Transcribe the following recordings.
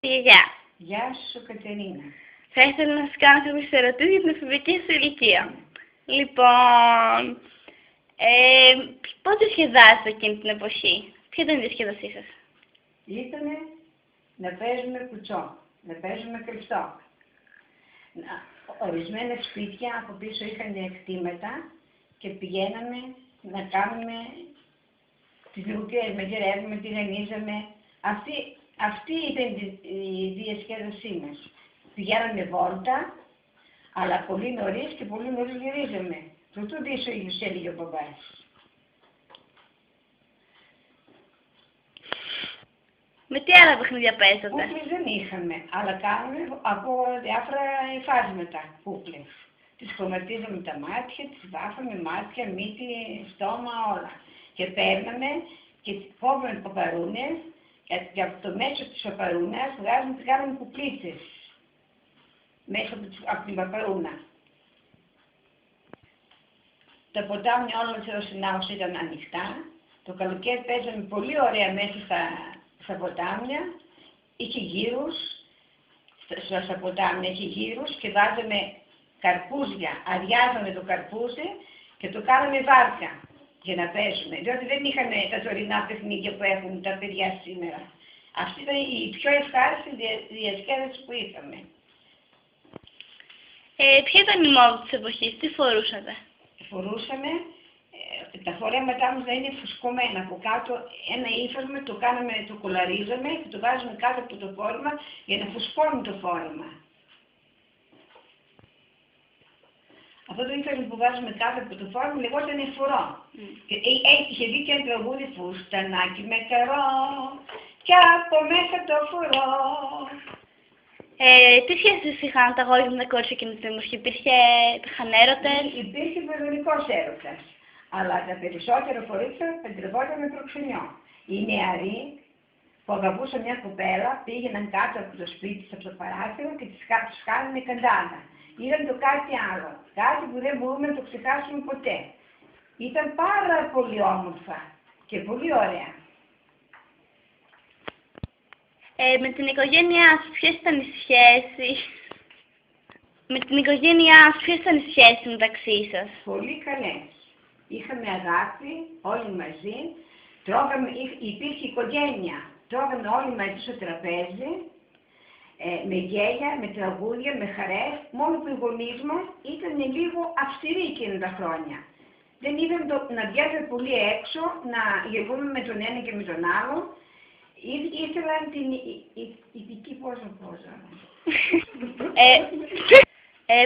Γεια. Γεια σου, Κατερίνα. Θα ήθελα να σας κάνω κάποιες ερωτήσεις για την εφηβική σου ηλικία. Λοιπόν, πώς διασκεδάζετε εκείνη την εποχή? Ποια ήταν η διασκέδασή σας? Ήτανε να παίζουμε κουτσό, να παίζουμε κρυφτό. Ορισμένα σπίτια από πίσω είχαν εκτήματα και πηγαίναμε να κάνουμε τις λουκές, μαγειρεύουμε, τηγανίζαμε. Αυτή ήταν η διασκέδασή μας. Πηγαίναμε βόλτα, αλλά πολύ νωρίς και πολύ νωρίς γυρίζαμε. Προτού δεις ο ήλιος, έλεγε ο μπαμπάς. Με τι άλλα παιχνίδια παίζατε? Κούκλες δεν είχαμε, αλλά κάναμε από διάφορα υφάσματα κούκλες. Τις χρωματίζαμε τα μάτια, τις βάφαμε μάτια, μύτη, στόμα, όλα. Και παίρναμε και κόβαμε παπαρούνες και από το μέσο της παπαρούνας βγάζαμε κουκλίτσες μέσα από την παπαρούνα. Τα ποτάμια όλα της Ρωσινάους ήταν ανοιχτά. Το καλοκαίρι παίζαμε πολύ ωραία μέσα στα ποτάμια. Είχε γύρους, στα ποτάμια είχε γύρους και βάζαμε καρπούζια. Αδειάζαμε το καρπούζι και το κάναμε βάρκα για να παίζουμε. Διότι δεν είχαμε τα τωρινά παιχνίδια που έχουν τα παιδιά σήμερα. Αυτή ήταν η πιο ευχάριστη διασκέδαση που είχαμε. Ποια ήταν η μόδα της εποχής, τι φορούσατε? Φορούσαμε, τα φορέματά μας να είναι φουσκωμένα από κάτω, ένα ύφασμα, το κολαρίζαμε και το βάζουμε κάτω από το φόρεμα για να φουσκώνει το φόρεμα. Αυτό το ύφασμα που βάζουμε κάτω από το φόρεμα λεγόταν φορό. Και είχε δει και ένα τραγούδι φουστανάκι με καρό και από μέσα το φορό. Τι σχέσεις είχαν τα αγόρια με τα κορίτσια εκείνη την εποχή? Υπήρχαν έρωτες? Υπήρχε παιδονικός έρωτας, αλλά τα περισσότερα κορίτσια παντρευόταν με προξενιό. Οι νεαροί που αγαπούσαν μια κοπέλα πήγαιναν κάτω από το σπίτι της, από το παράθυρο και τους κάνανε καντάνα. Ήταν το κάτι άλλο, κάτι που δεν μπορούμε να το ξεχάσουμε ποτέ. Ήταν πάρα πολύ όμορφα και πολύ ωραία. Με την οικογένειά σου, ποιες ήταν οι σχέσεις? Με την οικογένειά σου, ποιες ήταν οι σχέσεις μεταξύ σας? Πολύ καλές. Είχαμε αγάπη όλοι μαζί, τρώγαμε, υπήρχε οικογένεια. Τρώγαμε όλοι μαζί στο τραπέζι, με γέλια, με τραγούδια, με χαρές, μόνο που οι γονείς μας ήταν λίγο αυστηροί εκείνα τα χρόνια. Δεν είδαμε να βγαίνουμε πολύ έξω, να γελούμε με τον ένα και με τον άλλο. Ήθελαν την ηθική πόζα.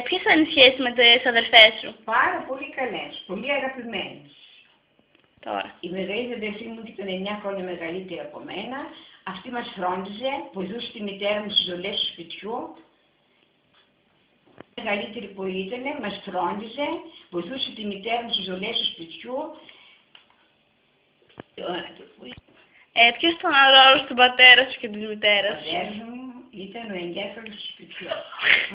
Ποιες ήταν οι σχέσεις με τις αδερφές σου? Πάρα πολύ καλές, πολύ αγαπημένες. Τώρα. Η μεγαλύτερη αδερφή μου ήταν 9 χρόνια μεγαλύτερη από μένα. Αυτή μας φρόντιζε, βοηθούσε τη μητέρα μου στις δουλειές του σπιτιού. Η μεγαλύτερη που ήταν, μας φρόντιζε, βοηθούσε τη μητέρα μου στις δουλειές του σπιτιού. Ποιος ήταν ο ρόλος του πατέρα σου και της μητέρας σου? Ο πατέρας μου ήταν ο εγκέφαλος του σπιτιού.